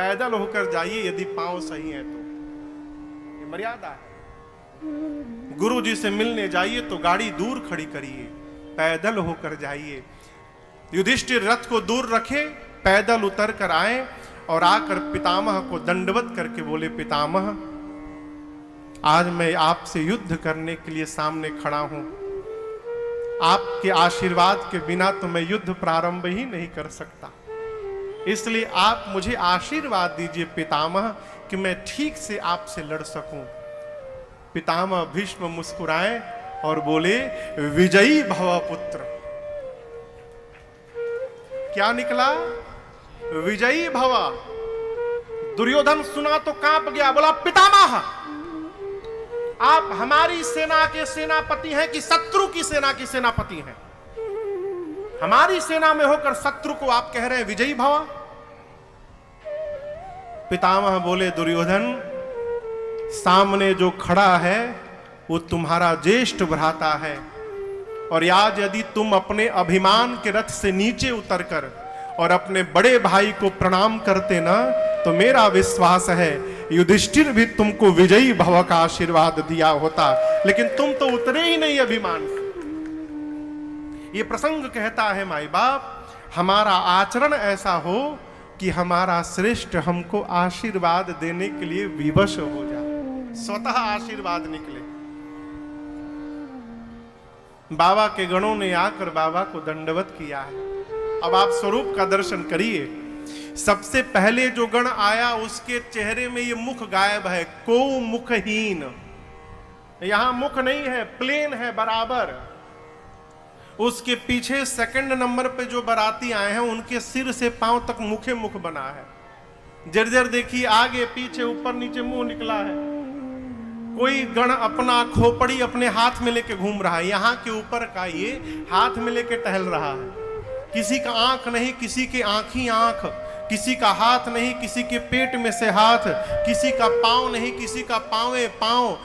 पैदल होकर जाइए यदि पांव सही है तो, ये मर्यादा है। गुरु जी से मिलने जाइए तो गाड़ी दूर खड़ी करिए, पैदल होकर जाइए। युधिष्ठिर रथ को दूर रखे, पैदल उतर कर आए और आकर पितामह को दंडवत करके बोले, पितामह आज मैं आपसे युद्ध करने के लिए सामने खड़ा हूं। आपके आशीर्वाद के बिना तो मैं युद्ध प्रारंभ ही नहीं कर सकता, इसलिए आप मुझे आशीर्वाद दीजिए पितामह कि मैं ठीक से आपसे लड़ सकूं। पितामह भीष्म मुस्कुराए और बोले, विजयी भव पुत्र। क्या निकला? विजयी भव। दुर्योधन सुना तो कांप गया, बोला पितामह आप हमारी सेना के सेनापति हैं कि शत्रु की सेना के सेनापति हैं? हमारी सेना में होकर शत्रु को आप कह रहे हैं विजयी भव? पितामह बोले, दुर्योधन सामने जो खड़ा है वो तुम्हारा ज्येष्ठ भ्राता है, और आज यदि तुम अपने अभिमान के रथ से नीचे उतरकर और अपने बड़े भाई को प्रणाम करते ना, तो मेरा विश्वास है युधिष्ठिर भी तुमको विजयी भव का आशीर्वाद दिया होता, लेकिन तुम तो उतरे ही नहीं अभिमान से। ये प्रसंग कहता है, माई बाप हमारा आचरण ऐसा हो कि हमारा श्रेष्ठ हमको आशीर्वाद देने के लिए विवश हो जाए, स्वतः आशीर्वाद निकले। बाबा के गणों ने आकर बाबा को दंडवत किया है। अब आप स्वरूप का दर्शन करिए। सबसे पहले जो गण आया उसके चेहरे में ये मुख गायब है, को मुखहीन, यहां मुख नहीं है, प्लेन है बराबर। उसके पीछे सेकंड नंबर पे जो बाराती आए हैं उनके सिर से पांव तक मुखे मुख बना है। जर्जर देखिए, आगे पीछे ऊपर नीचे मुंह निकला है। कोई गण अपना खोपड़ी अपने हाथ में लेके घूम रहा है, यहां के ऊपर का ये हाथ में लेके टहल रहा है। किसी का आंख नहीं, किसी की आंखी आंख, किसी का हाथ नहीं, किसी के पेट में से हाथ, किसी का पांव नहीं, किसी का पांवे पांव।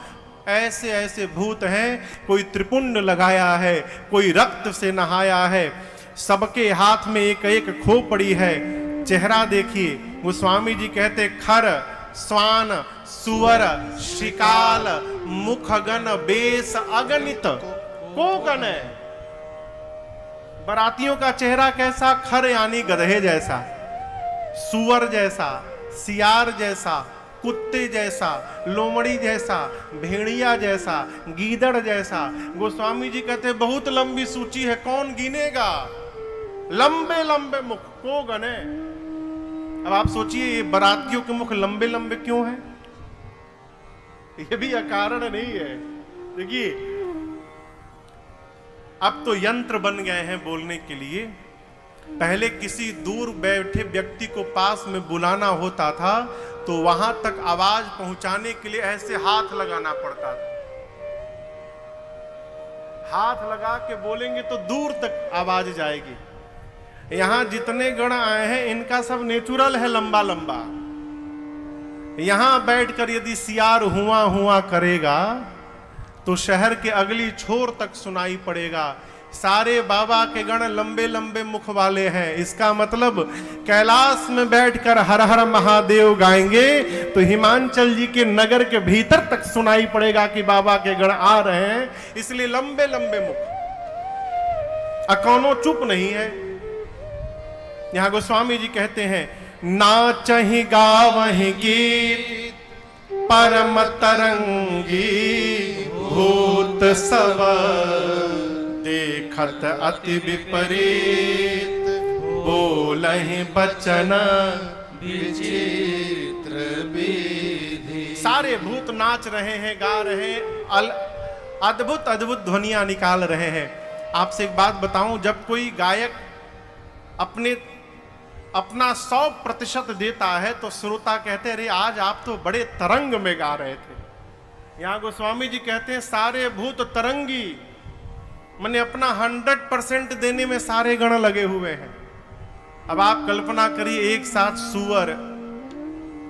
ऐसे ऐसे भूत हैं। कोई त्रिपुंड लगाया है, कोई रक्त से नहाया है, सबके हाथ में एक एक खोपड़ी है। चेहरा देखिए, गोस्वामी जी कहते खर, स्वान, सुअर, शिकाल, मुखगन, बेस अगणित। को गण है? बरातियों का चेहरा कैसा? खर यानी गधे जैसा, सुअर जैसा, सियार जैसा, कुत्ते जैसा, लोमड़ी जैसा, भेड़िया जैसा, गीदड़ जैसा। गोस्वामी जी कहते बहुत लंबी सूची है, कौन गिनेगा? लंबे लंबे मुख, को गने। अब आप सोचिए ये बरातियों के मुख लंबे लंबे क्यों हैं? ये भी अकारण नहीं है। देखिए अब तो यंत्र बन गए हैं बोलने के लिए। पहले किसी दूर बैठे व्यक्ति को पास में बुलाना होता था तो वहां तक आवाज पहुंचाने के लिए ऐसे हाथ लगाना पड़ता था। हाथ लगा के बोलेंगे तो दूर तक आवाज जाएगी। यहां जितने गण आए हैं इनका सब नेचुरल है, लंबा लंबा। यहां बैठकर यदि सियार हुआ हुआ करेगा तो शहर के अगली छोर तक सुनाई पड़ेगा। सारे बाबा के गण लंबे लंबे मुख वाले हैं। इसका मतलब कैलाश में बैठकर हर हर महादेव गाएंगे तो हिमांचल जी के नगर के भीतर तक सुनाई पड़ेगा कि बाबा के गण आ रहे हैं। इसलिए लंबे लंबे मुख। अकौनो चुप नहीं है। यहां गोस्वामी जी कहते हैं, नाचहि गावहि गीत परम तरंगी, भूत सब देखत अति विपरीत, बोलहि बचन विचित्र विधि। सारे भूत नाच रहे हैं, गा रहे हैं, अद्भुत अद्भुत ध्वनियां निकाल रहे हैं। आपसे एक बात बताऊं, जब कोई गायक अपना 100% देता है तो श्रोता कहते हैं, अरे आज आप तो बड़े तरंग में गा रहे थे। यहां गोस्वामी जी कहते हैं सारे भूत तरंगी, मैंने अपना 100% देने में सारे गण लगे हुए हैं। अब आप कल्पना करिए, एक साथ सुअर,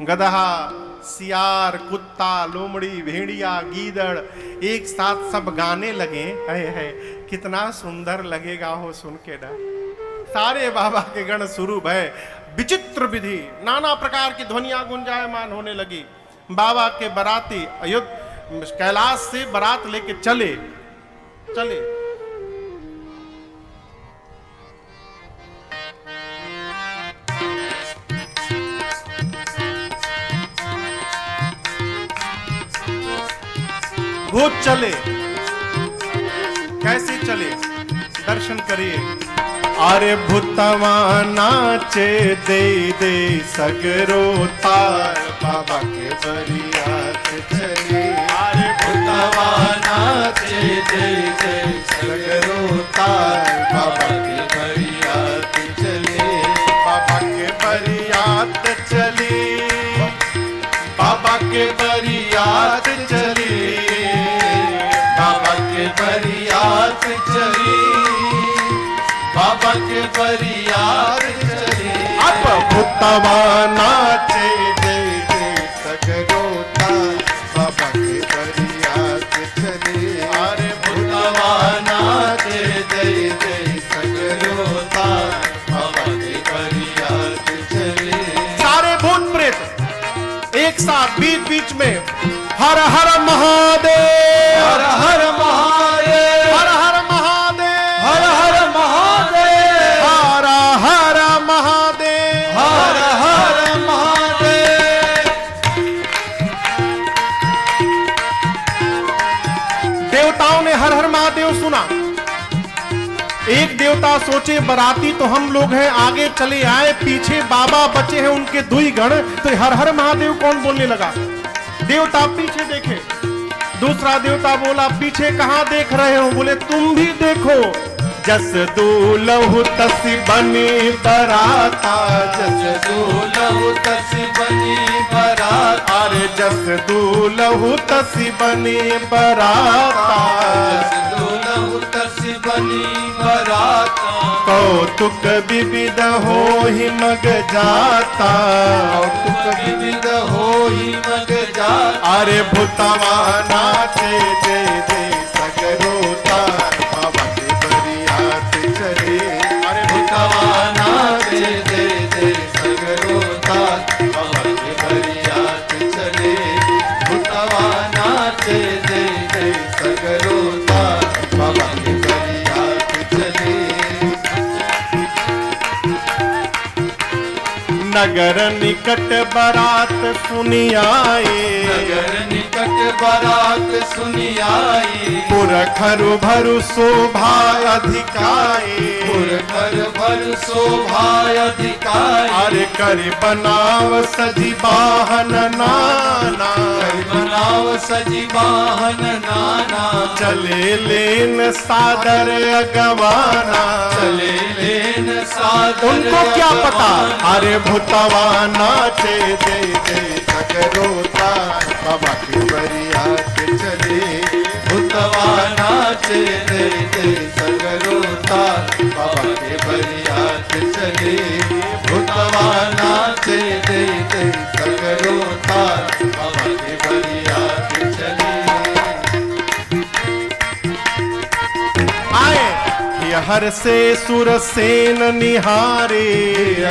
गदहा, सियार, कुत्ता, लोमड़ी, भेड़िया, गीदड़ एक साथ सब गाने लगे। है कितना सुंदर लगेगा हो सुन के ना। सारे बाबा के गण शुरू है, विचित्र विधि, नाना प्रकार की ध्वनियां गुंजायमान होने लगी। बाबा के बाराती कैलाश से बारात लेके चले। भूत चले, कैसे चले दर्शन करिए। अरे भूतवा नाचे दे दे सगरो तार, बाबा के बरियात चले। अरे भूतवा नाचे दे दे सगरो तार, बाबा के बरियात चले। बाबा के बरियात चले, बाबा के बरियात चले, बाबा के बरियात चले, बाबा के बरियात चले। अब भूतवा नाचे दे दे सगरो तार, बाबा के बरियात चले। अरे भूतवा नाचे दे दे सगरो तार, बाबा के बरियात चले। सारे भूत प्रेत एक साथ बीच बीच में हर हर महादेव, हर हर महादेव, हर हर महादेव, हर हर महादेव, हर हर महादेव, हर हर महादेव। देवताओं ने हर हर महादेव सुना। एक देवता सोचे बाराती तो हम लोग हैं, आगे चले आए, पीछे बाबा बचे हैं उनके दुई गण, तो हर हर महादेव कौन बोलने लगा। देवता पीछे देखे, दूसरा देवता बोला पीछे कहां देख रहे हो, बोले तुम भी देखो। जस दूलहु तसी बनी बराता, जस दूलहु तसी बनी बराता। अरे जस दूलहु तसी बनी बराता, जस दूलहु तसी बनी बराता। कौतुक विविध हो ही मग जाता, कौतुक विविध हो ही मग जाता। अरे भूतवा नाचे दे दे सगरो तार, बाबा के बरियात चले। अरे भूतवा नाचे दे दे सगरो तार, बाबा के बरियात चले। भूतवा नाचे दे दे सगरो तार, बाबा के बरियात चले। नगर निकट बारात सुनी आए, नगर निकट बारात सुनी आई। पुरखरु भरु शोभा अधिकाए, पुरखरु भरु शोभा अधिकाए। अरे कर बनाव सजी वाहन नाना, कर बनाव सजी वाहन नाना। चले लेन सादर अगवाना, चले लेन सादर। उनको क्या पता, अरे भूतवा नाचे दे दे सगरो तार, बाबा की बरियात चले। भूतवा नाचे दे दे सगरो तार, बाबा के बरियात चले। भूतवा नाचे दे दे सगरो तार, बाबा के बरियात चले। आए हर से सुरसेन निहारे,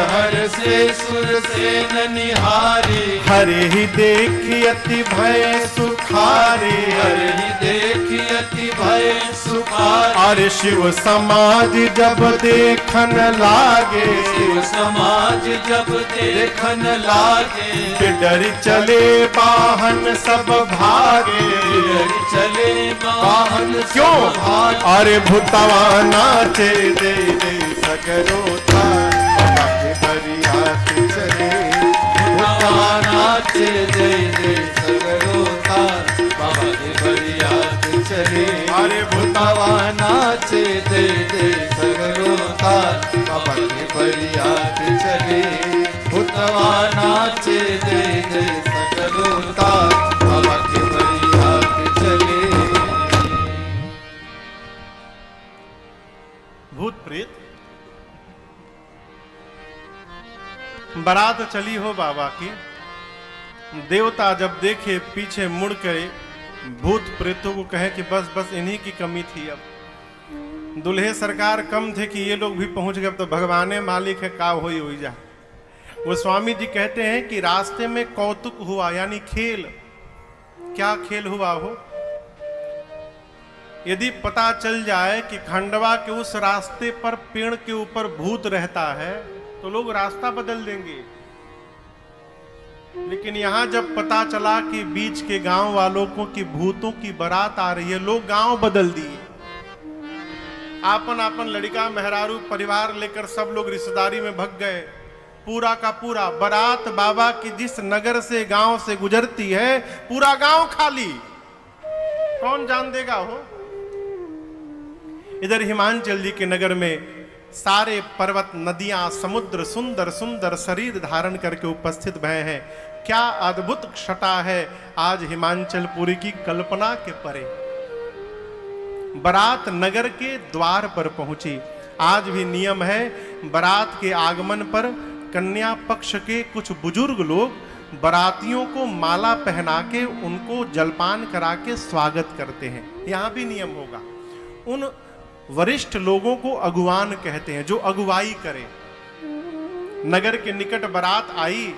हर से सुरसेन निहारे। हरे ही देखी अति भय सुखारे, हरे ही देखी अति भय सुखारे। अरे शिव समाज जब देखन लागे, शिव समाज जब देखन लागे। डर चले वाहन सब भागे, डर चले वाहन क्यों भागे। अरे भूतवा नाचे दे दे सगरो तार, बाबा के बरियात चले। भूतवा नाचे दे दे सगरो तार, बाबा के बरियात चले। अरे भूतवा नाचे दे दे सगरो तार, बाबा के बरियात चले। भूतवा नाचे दे दे सगरो तार, बाबा के बरियात चले। भूत प्रेत बारात चली हो बाबा की। देवता जब देखे पीछे मुड़ करे, भूत प्रेतों को कहे कि बस बस इन्हीं की कमी थी। अब दुल्हे सरकार कम थे कि ये लोग भी पहुंच गए, अब तो भगवाने मालिक है, का होई जा। वो स्वामी जी कहते हैं कि रास्ते में कौतुक हुआ, यानी खेल। क्या खेल हुआ हो? यदि पता चल जाए कि खंडवा के उस रास्ते पर पेड़ के ऊपर भूत रहता है तो लोग रास्ता बदल देंगे। लेकिन यहां जब पता चला कि बीच के गांव वालों को कि भूतों की बारात आ रही है, लोग गांव बदल दिए। आपन आपन लड़का मेहरारू परिवार लेकर सब लोग रिश्तेदारी में भग गए। पूरा का पूरा बारात बाबा की जिस नगर से गांव से गुजरती है, पूरा गांव खाली। कौन जान देगा हो? इधर हिमांचल जी के नगर में सारे पर्वत, नदियां, समुद्र सुंदर सुंदर शरीर धारण करके उपस्थित भय हैं। क्या अद्भुत छटा है आज हिमांचलपुरी की कल्पना के परे। बारात नगर के द्वार पर पहुंची। आज भी नियम है, बारात के आगमन पर कन्या पक्ष के कुछ बुजुर्ग लोग बारातियों को माला पहना के उनको जलपान करा के स्वागत करते हैं। यहां भी नियम होगा। उन वरिष्ठ लोगों को अगुवान कहते हैं, जो अगुवाई करे। नगर के निकट बारात आई।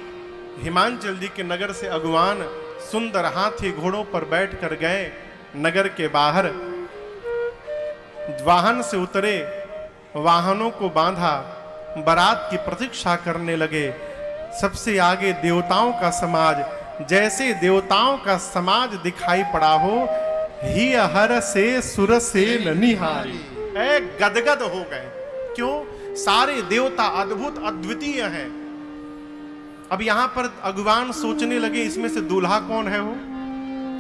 हिमांचल जी के नगर से अगुवान सुंदर हाथी घोड़ों पर बैठ कर गए। नगर के बाहर वाहन से उतरे, वाहनों को बांधा, बारात की प्रतीक्षा करने लगे। सबसे आगे देवताओं का समाज, जैसे देवताओं का समाज दिखाई पड़ा हो, ही हर से सुर से ननिहारी, गदगद हो गए। क्यों? सारे देवता अद्भुत अद्वितीय हैं। अब यहां पर अगुवान सोचने लगे, इसमें से दूल्हा कौन है हो?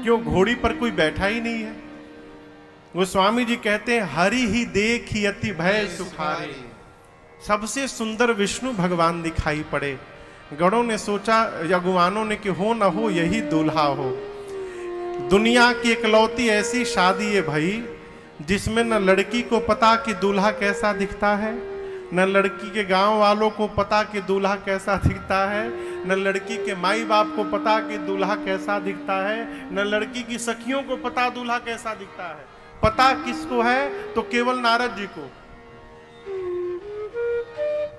क्यों घोड़ी पर कोई बैठा ही नहीं है। वो स्वामी जी कहते हैं, हरि ही देखी अति भय सुखारी। सबसे सुंदर विष्णु भगवान दिखाई पड़े। गणों ने सोचा, अगुवानों ने कि हो न हो यही दूल्हा हो। दुनिया की इकलौती ऐसी शादी है भाई, जिसमें न लड़की को पता कि दूल्हा कैसा दिखता है, न लड़की के गांव वालों को पता कि दूल्हा कैसा दिखता है, न लड़की के माई बाप को पता कि दूल्हा कैसा दिखता है, न लड़की की सखियों को पता दूल्हा कैसा दिखता है। पता किसको है? तो केवल नारद जी को।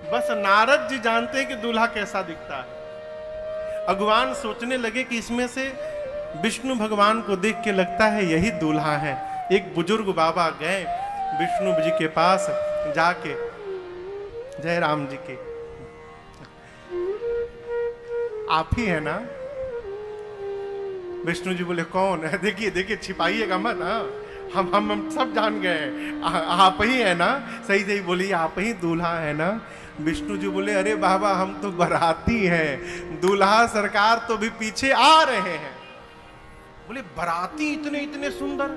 बस नारद जी जानते हैं कि दूल्हा कैसा दिखता है। अगुवान सोचने लगे कि इसमें से विष्णु भगवान को देख के लगता है यही दूल्हा है। एक बुजुर्ग बाबा गए विष्णु जी के पास जाके, जय राम जी के, आप ही है ना? विष्णु जी बोले कौन है? देखिए देखिए, छिपाइएगा मत। हम सब जान गए, आप ही है ना? सही सही बोलिए, आप ही दूल्हा है ना? विष्णु जी बोले, अरे बाबा हम तो बाराती हैं, दूल्हा सरकार तो भी पीछे आ रहे हैं। बोले बाराती इतने इतने सुंदर?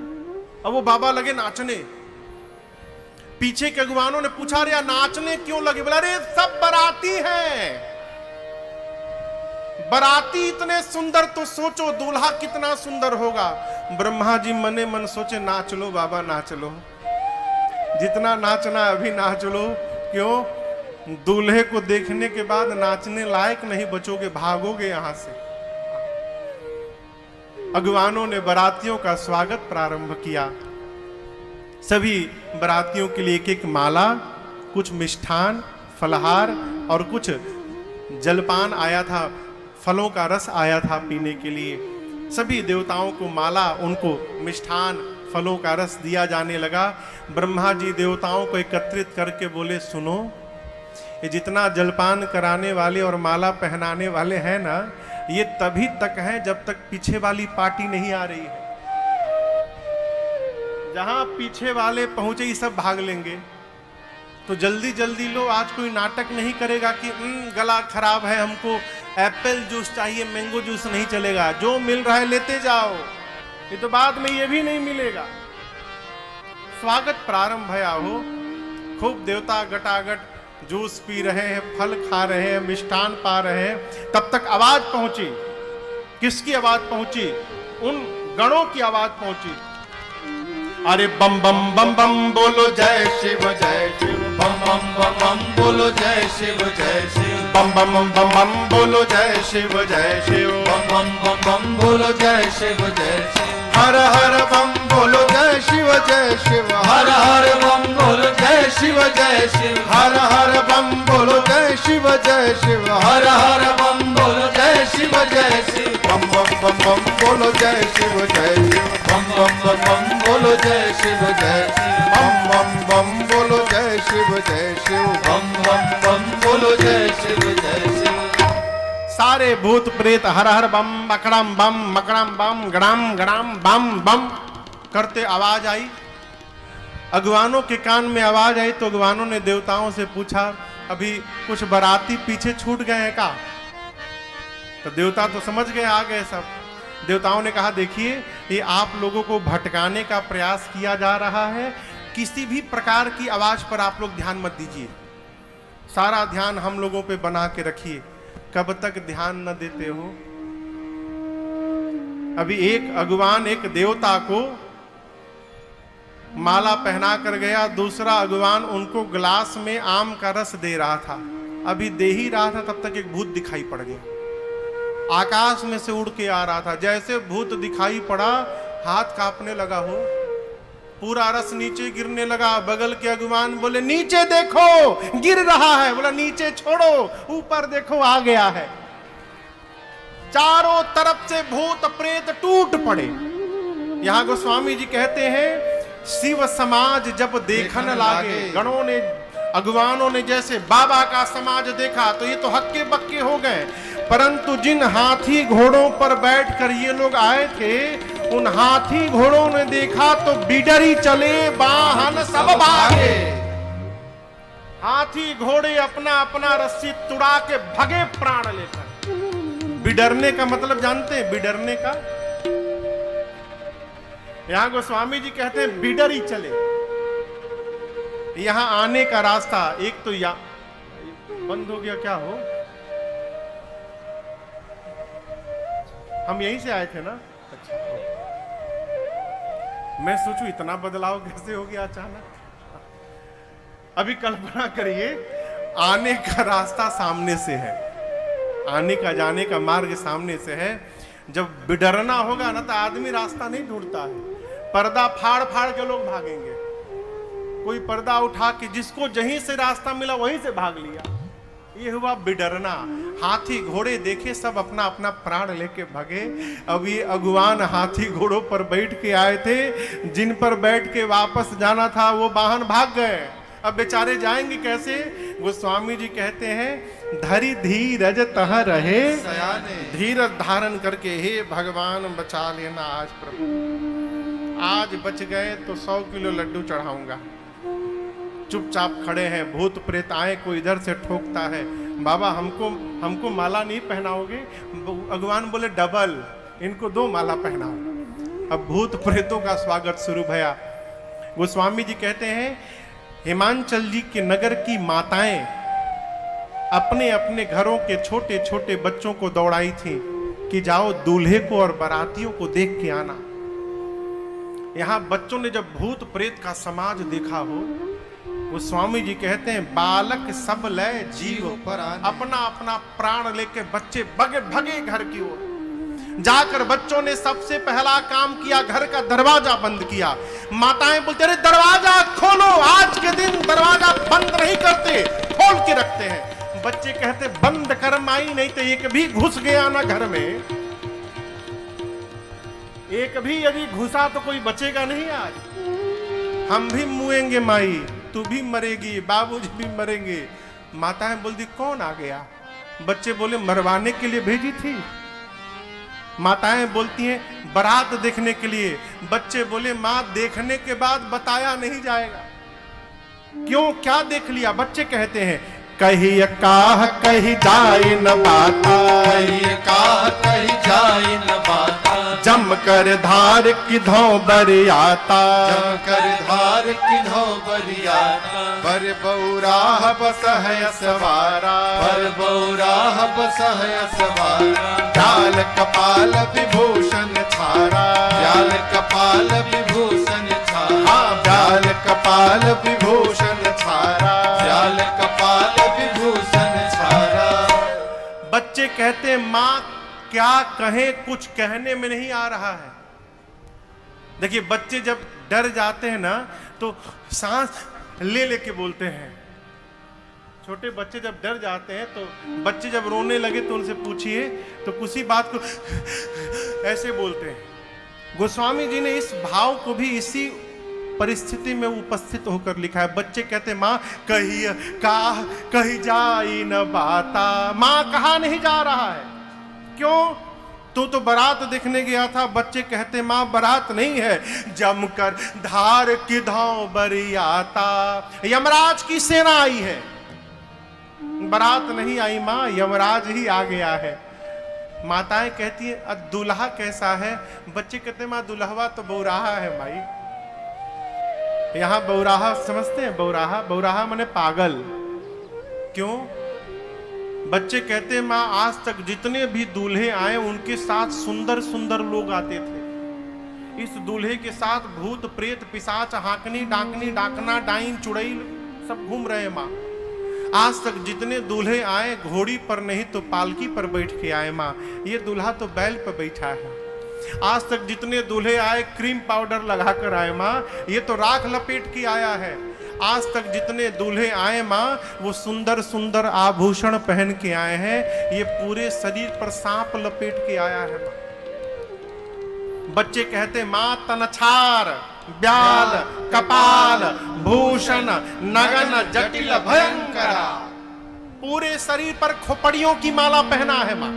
अब वो बाबा लगे नाचने। पीछे के अगुवानों ने पूछा, अरे नाचने क्यों लगे? बोला, अरे सब बाराती हैं। बाराती इतने सुंदर तो सोचो दूल्हा कितना सुंदर होगा। ब्रह्मा जी मने मन सोचे, नाच लो बाबा नाच लो, जितना नाचना अभी नाच लो। क्यों? दूल्हे को देखने के बाद नाचने लायक नहीं बचोगे, भागोगे यहां से। अगुवानों ने बारातियों का स्वागत प्रारंभ किया। सभी बारातियों के लिए एक एक माला, कुछ मिष्ठान, फलहार और कुछ जलपान आया था, फलों का रस आया था पीने के लिए। सभी देवताओं को माला, उनको मिष्ठान, फलों का रस दिया जाने लगा। ब्रह्मा जी देवताओं को एकत्रित करके बोले, सुनो, ये जितना जलपान कराने वाले और माला पहनाने वाले हैं ना, ये तभी तक है जब तक पीछे वाली पार्टी नहीं आ रही है। जहां पीछे वाले पहुंचे ही सब भाग लेंगे। तो जल्दी जल्दी लो, आज कोई नाटक नहीं करेगा कि गला खराब है, हमको एप्पल जूस चाहिए, मैंगो जूस नहीं चलेगा, जो मिल रहा है लेते जाओ। ये तो बाद में ये भी नहीं मिलेगा। स्वागत प्रारंभ भया हो। खूब देवता गटागट जूस पी रहे हैं, फल खा रहे हैं, मिष्ठान पा रहे हैं। तब तक आवाज पहुंची। किसकी आवाज पहुंची? उन गणों की आवाज पहुंची। अरे बम बम बम बम बोलो जय शिव जय शिव, बम बम बम बम बोलो जय शिव जय शिव, बम बम बम बम बोलो जय शिव जय शिव, बम बम बम बम बोलो जय शिव जय शिव। हर हर बम बोलो जय शिव जय शिव, हर हर बम बोलो जय शिव जय शिव, हर हर बम बोलो जय शिव जय शिव, हर हर बम बोलो जय शिव जय शिव, बम बम बम बम बोलो जय शिव जय शिव, बम बम बम बम बोलो जय शिव जय शिव, बम बम बम बोलो जय शिव जय शिव, बम बम बम बोलो जय शिव जय शिव। सारे भूत प्रेत हर हर बम मकड़म बम गड़ाम गड़ाम बम बम करते आवाज आई। अगवानों के कान में आवाज आई तो अगवानों ने देवताओं से पूछा, अभी कुछ बाराती पीछे छूट गए हैं का? तो देवता तो समझ गए, आ गए सब। देवताओं ने कहा, देखिए ये आप लोगों को भटकाने का प्रयास किया जा रहा है, किसी भी प्रकार की आवाज पर आप लोग ध्यान मत दीजिए, सारा ध्यान हम लोगों पे बना के रखिए। कब तक ध्यान न देते हो? अभी एक अगवान एक देवता को माला पहना कर गया, दूसरा अगवान उनको गिलास में आम का रस दे रहा था। अभी दे ही रहा था तब तक एक भूत दिखाई पड़ गया, आकाश में से उड़ के आ रहा था। जैसे भूत दिखाई पड़ा, हाथ कांपने लगा हो, पूरा रस नीचे गिरने लगा। बगल के अगवान बोले, नीचे देखो गिर रहा है। बोला, नीचे छोड़ो, ऊपर देखो आ गया है। चारों तरफ से भूत प्रेत टूट पड़े। यहां गोस्वामी जी कहते हैं, शिव समाज जब देखन लागे, गणों ने अगवानों ने जैसे बाबा का समाज देखा तो ये तो हक्के बक्के हो गए, परंतु जिन हाथी घोड़ों पर बैठकर ये लोग आए थे, उन हाथी घोड़ों ने देखा तो बिडरी चले वाहन सब भागे। हाथी घोड़े अपना अपना रस्सी तुड़ा के भगे प्राण लेकर। बिडरने का मतलब जानते हैं? बिडरने का यहां गोस्वामी जी कहते हैं बिडरी चले। यहां आने का रास्ता एक तो या बंद हो गया, क्या हो? हम यहीं से आए थे ना? अच्छा, मैं सोचूं इतना बदलाव कैसे हो गया अचानक। अभी कल्पना करिए, आने का रास्ता सामने से है, आने का जाने का मार्ग सामने से है। जब बिडरना होगा ना तो आदमी रास्ता नहीं ढूंढता है, पर्दा फाड़ फाड़ के लोग भागेंगे। कोई पर्दा उठा के जिसको जहीं से रास्ता मिला वहीं से भाग लिया, ये हुआ बिडरना। हाथी घोड़े देखे, सब अपना अपना प्राण लेके भागे। अब ये अगुवान हाथी घोड़ों पर बैठ के आए थे, जिन पर बैठ के वापस जाना था वो वाहन भाग गए। अब बेचारे जाएंगे कैसे? गोस्वामी जी कहते हैं, धरी धीरज तह रहे सयाने, धीरज धारण करके, हे भगवान बचा लेना आज प्रभु, आज बच गए तो 100 किलो लड्डू चढ़ाऊंगा। चुपचाप खड़े हैं, भूत प्रेत आए, कोई इधर से ठोकता है, बाबा हमको माला नहीं पहनाओगे? भगवान बोले, डबल, इनको 2 माला पहनाओ। अब भूत प्रेतों का स्वागत शुरू भया। गोस्वामी जी कहते हैं, हिमांचल जी के नगर की माताएं अपने अपने घरों के छोटे छोटे बच्चों को दौड़ाई थी कि जाओ दूल्हे को और बारातियों को देख के आना। यहां बच्चों ने जब भूत प्रेत का समाज देखा हो, वो स्वामी जी कहते हैं, बालक सब लय जीव पर, अपना अपना प्राण लेके बच्चे भगे भगे घर की ओर। जाकर बच्चों ने सबसे पहला काम किया, घर का दरवाजा बंद किया। माताएं बोलते, अरे दरवाजा खोलो, आज के दिन दरवाजा बंद नहीं करते, खोल के रखते हैं। बच्चे कहते, बंद कर माई, नहीं तो एक भी घुस गया ना घर में, एक भी यदि घुसा तो कोई बचेगा नहीं। आज हम भी मुएंगे माई, तू भी मरेगी, बाबूजी भी मरेंगे। माताएं बोलती, कौन आ गया? बच्चे बोले, मरवाने के लिए भेजी थी। माताएं बोलती हैं, बारात देखने के लिए। बच्चे बोले, मां देखने के बाद बताया नहीं जाएगा। क्यों, क्या देख लिया? बच्चे कहते हैं, कही काह कही जाए न बाता, कही काह कही जाए न बाता, जम कर धार किधो बरियाता, जम कर धार किधो बरियाता, बर बौराह बसह सवारा, पर बौराह बसह सवारा, जाल कपाल विभूषण छारा, व्याल कपाल विभूषण छारा, व्याल कपाल विभूषण छारा, व्याल कपाल विभूषण छारा। बच्चे कहते, माँ क्या कहें, कुछ कहने में नहीं आ रहा है। देखिए बच्चे जब डर जाते हैं ना तो सांस ले लेके बोलते हैं। छोटे बच्चे जब डर जाते हैं तो बच्चे जब रोने लगे तो उनसे पूछिए तो किसी बात को ऐसे बोलते हैं। गोस्वामी जी ने इस भाव को भी इसी परिस्थिति में उपस्थित होकर लिखा है। बच्चे कहते माँ कही जाई न बाता, माँ कहा नहीं जा रहा है, क्यों? तो बारात देखने गया था। बच्चे कहते माँ बारात नहीं है, जमकर धार की धाव बरियाता, यमराज की सेना आई है। बारात नहीं आई माँ, यमराज ही आ गया है। माताएं कहती है दूल्हा कैसा है? बच्चे कहते माँ दुल्हवा तो बौराहा है माई। यहां बौराहा समझते हैं? बौराहा माने पागल। क्यों? बच्चे कहते माँ आज तक जितने भी दूल्हे आए उनके साथ सुंदर सुंदर लोग आते थे। इस दूल्हे के साथ भूत प्रेत पिशाच हाकनी डाकनी डाकना डाइन चुड़ैल सब घूम रहे माँ। आज तक जितने दूल्हे आए घोड़ी पर नहीं तो पालकी पर बैठ के आए माँ। ये दूल्हा तो बैल पर बैठा है। आज तक जितने दूल्हे आए क्रीम पाउडर लगाकर आए माँ, ये तो राख लपेट के आया है। आज तक जितने दूल्हे आए माँ वो सुंदर सुंदर आभूषण पहन के आए हैं, ये पूरे शरीर पर सांप लपेट के आया है माँ। बच्चे कहते माँ तनछार ब्याल कपाल भूषण नगन जटिल भयंकरा, पूरे शरीर पर खोपड़ियों की माला पहना है माँ।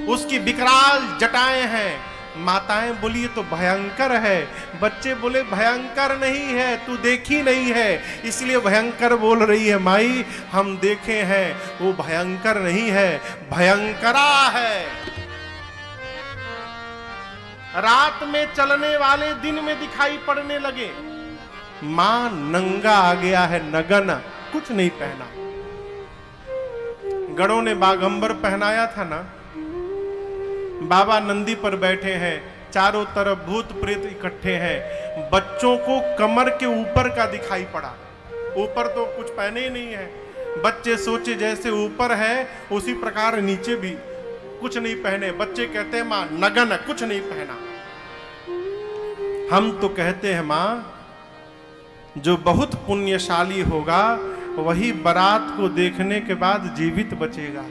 उसकी विकराल जटाएं हैं। माताएं बोली तो भयंकर है। बच्चे बोले भयंकर नहीं है, तू देखी नहीं है इसलिए भयंकर बोल रही है माई। हम देखे हैं वो भयंकर नहीं है, भयंकरा है। रात में चलने वाले दिन में दिखाई पड़ने लगे। मां नंगा आ गया है, नगन, कुछ नहीं पहना। गणों ने बागंबर पहनाया था ना। बाबा नंदी पर बैठे हैं, चारों तरफ भूत प्रेत इकट्ठे हैं। बच्चों को कमर के ऊपर का दिखाई पड़ा, ऊपर तो कुछ पहने ही नहीं है। बच्चे सोचे जैसे ऊपर है उसी प्रकार नीचे भी कुछ नहीं पहने। बच्चे कहते हैं माँ नगन, कुछ नहीं पहना। हम तो कहते हैं माँ जो बहुत पुण्यशाली होगा वही बारात को देखने के बाद जीवित बचेगा।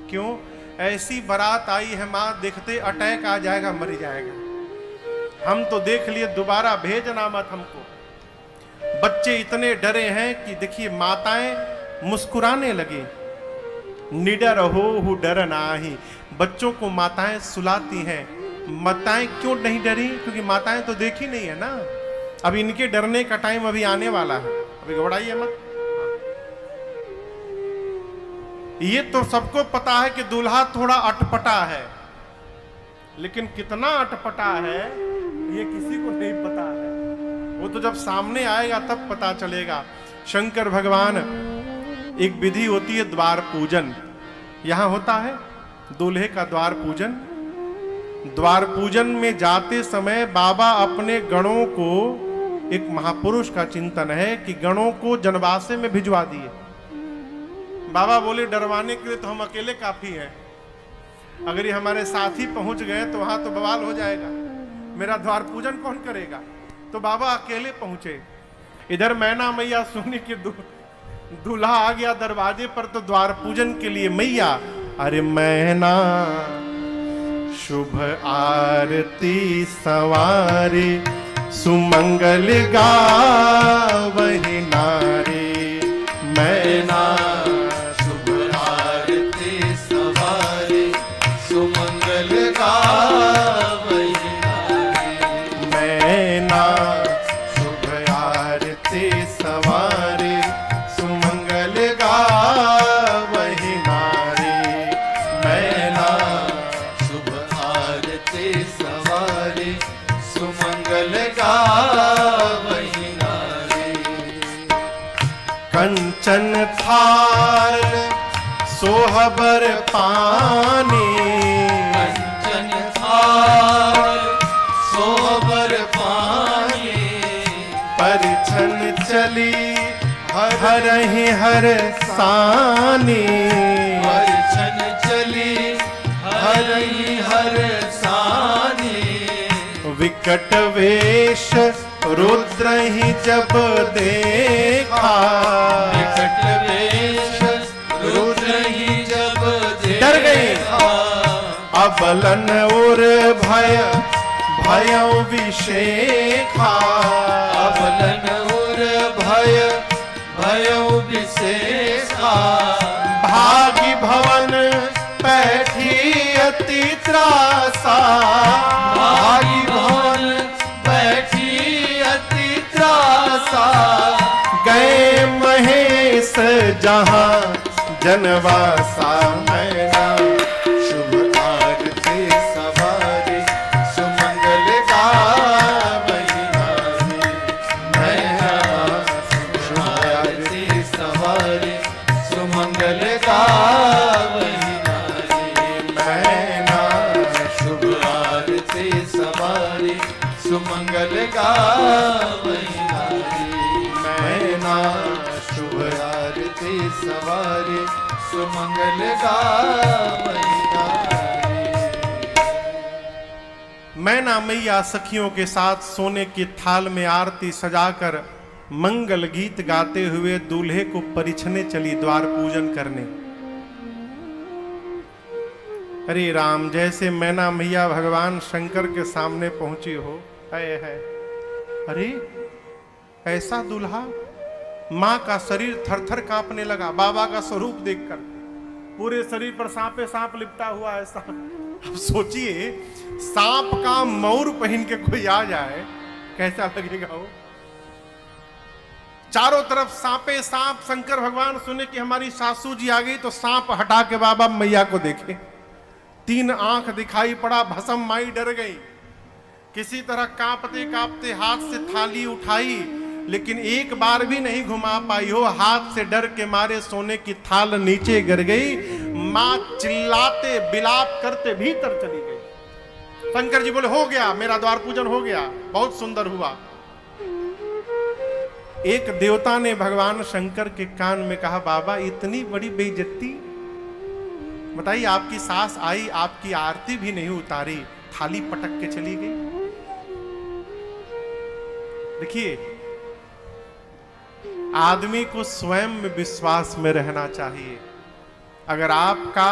क्यों? ऐसी बारात आई है माँ, देखते अटैक आ जाएगा, मर जाएगा। हम तो देख लिए, दोबारा भेजना मत हमको। बच्चे इतने डरे हैं कि देखिए माताएं मुस्कुराने लगी। निडर हो डर नाही, बच्चों को माताएं सुलाती हैं। माताएं क्यों नहीं डरी? क्योंकि माताएं तो देखी नहीं है ना। अब इनके डरने का टाइम अभी आने वाला है, अभी घबराइए मत। ये तो सबको पता है कि दूल्हा थोड़ा अटपटा है, लेकिन कितना अटपटा है ये किसी को नहीं पता है। वो तो जब सामने आएगा तब पता चलेगा। शंकर भगवान, एक विधि होती है द्वार पूजन, यहां होता है दूल्हे का द्वार पूजन। द्वार पूजन में जाते समय बाबा अपने गणों को, एक महापुरुष का चिंतन है कि गणों को जनवासे में भिजवा दिए। बाबा बोले डरवाने के लिए तो हम अकेले काफी हैं, अगर ये हमारे साथी पहुंच गए तो वहां तो बवाल हो जाएगा, मेरा द्वार पूजन कौन करेगा? तो बाबा अकेले पहुंचे। इधर मैना मैया सोने के दूल्हा आ गया दरवाजे पर, तो द्वार पूजन के लिए मैया, अरे मैना शुभ आरती सवारी सुमंगल गावहि नारी। मैना कंचन थाल सोहबर पानी, कंचन थाल सोहबर पानी। परिछन चली हरहि हर सानी, परिछन चली हरहि हर सानी। विकट वेश रुद्र ही जब देखा, विकट वेश रुद्र ही जब डर गई। देखा, अबलन और भय विशेखा, अबलन और भय विशेषा, भागी भवन बैठी अति त्रासा, भागी भवन बैठी अति त्रासा, गए महेश जहां जनवासा, मैना शुभ आरती सवारी सुमंगल गावही नारी, मैना शुभ आरती सवारी सुमंगल गावही नारी, मैना शुभ आरती सवारी सुमंगल गावही नारी, मैना शुभ आरती सवारी सुमंगल गावही नारी। मैना मैया सखियों के साथ सोने की थाल में आरती सजाकर मंगल गीत गाते हुए दूल्हे को परिछने चली द्वार पूजन करने। अरे राम, जैसे मैना मैया भगवान शंकर के सामने पहुंची हो, है अरे ऐसा दूल्हा, मां का शरीर थरथर कांपने लगा बाबा का स्वरूप देखकर। पूरे शरीर पर सांपे सांप लिपटा हुआ ऐसा। अब सोचिए, सांप का मौर पहन के कोई आ जाए कैसा लगेगा वो। चारों तरफ सांपे सांप। शंकर भगवान सुने कि हमारी सासू जी आ गई तो सांप हटा के बाबा मैया को देखे। 3 आंख दिखाई पड़ा। भस्म माई डर गई। किसी तरह कांपते कांपते हाथ से थाली उठाई, लेकिन एक बार भी नहीं घुमा पाई हो। हाथ से डर के मारे सोने की थाल नीचे गिर गई। मां चिल्लाते बिलाप करते भीतर चली गई। शंकर जी बोले, हो गया, मेरा द्वार पूजन हो गया, बहुत सुंदर हुआ। एक देवता ने भगवान शंकर के कान में कहा, बाबा इतनी बड़ी बेइज्जती, बताइए, आपकी सास आई, आपकी आरती भी नहीं उतारी, थाली पटक के चली गई। देखिए, आदमी को स्वयं में विश्वास में रहना चाहिए। अगर आपका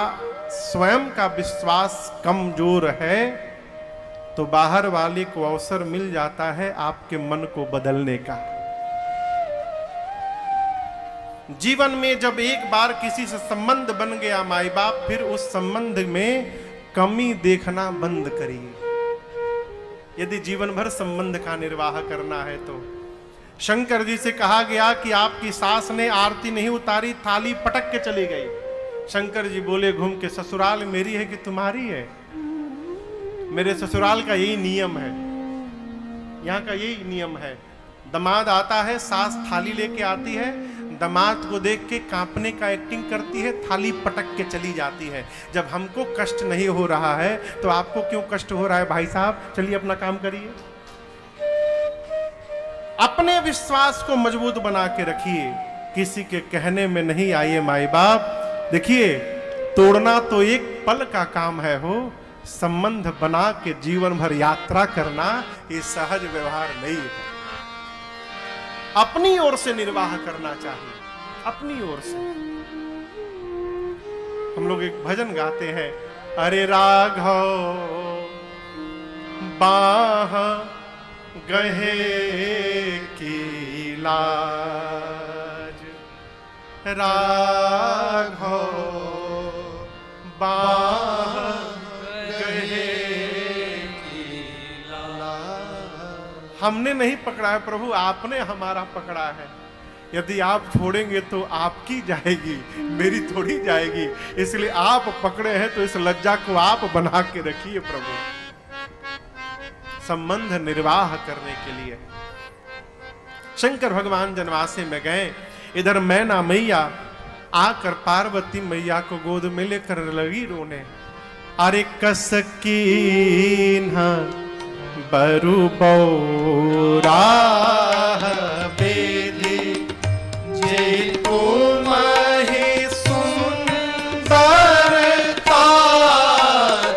स्वयं का विश्वास कमजोर है तो बाहर वाले को अवसर मिल जाता है आपके मन को बदलने का। जीवन में जब एक बार किसी से संबंध बन गया माई बाप, फिर उस संबंध में कमी देखना बंद करिए। यदि जीवन भर संबंध का निर्वाह करना है तो शंकर जी से कहा गया कि आपकी सास ने आरती नहीं उतारी, थाली पटक के चली गई। शंकर जी बोले घूम के, ससुराल मेरी है कि तुम्हारी है? मेरे ससुराल का यही नियम है, यहाँ का यही नियम है। दामाद आता है, सास थाली लेके आती है, दामाद को देख के कांपने का एक्टिंग करती है, थाली पटक के चली जाती है। जब हमको कष्ट नहीं हो रहा है तो आपको क्यों कष्ट हो रहा है भाई साहब? चलिए अपना काम करिए। अपने विश्वास को मजबूत बना के रखिए, किसी के कहने में नहीं आइए माई बाप। देखिए, तोड़ना तो एक पल का काम है हो, संबंध बना के जीवन भर यात्रा करना ये सहज व्यवहार नहीं है। अपनी ओर से निर्वाह करना चाहिए, अपनी ओर से। हम लोग एक भजन गाते हैं, अरे राघव बाह गहे की लाज, राघव बाह गहे की लाज। हमने नहीं पकड़ा है प्रभु, आपने हमारा पकड़ा है। यदि आप छोड़ेंगे तो आपकी जाएगी, मेरी थोड़ी जाएगी। इसलिए आप पकड़े हैं तो इस लज्जा को आप बना के रखिए प्रभु, संबंध निर्वाह करने के लिए। शंकर भगवान जनवासे में गए। इधर मैना मैया आकर पार्वती मैया को गोद में लेकर लगी रोने। अरे कसकीन बरु बौरा बेदी जे तुम ही सुंदरता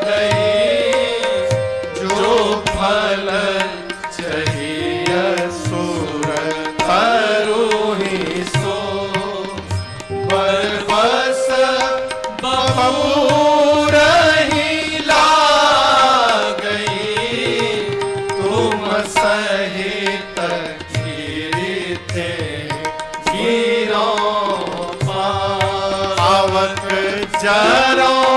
गई, जो फल सहित गिरिते गिरो पावक जरो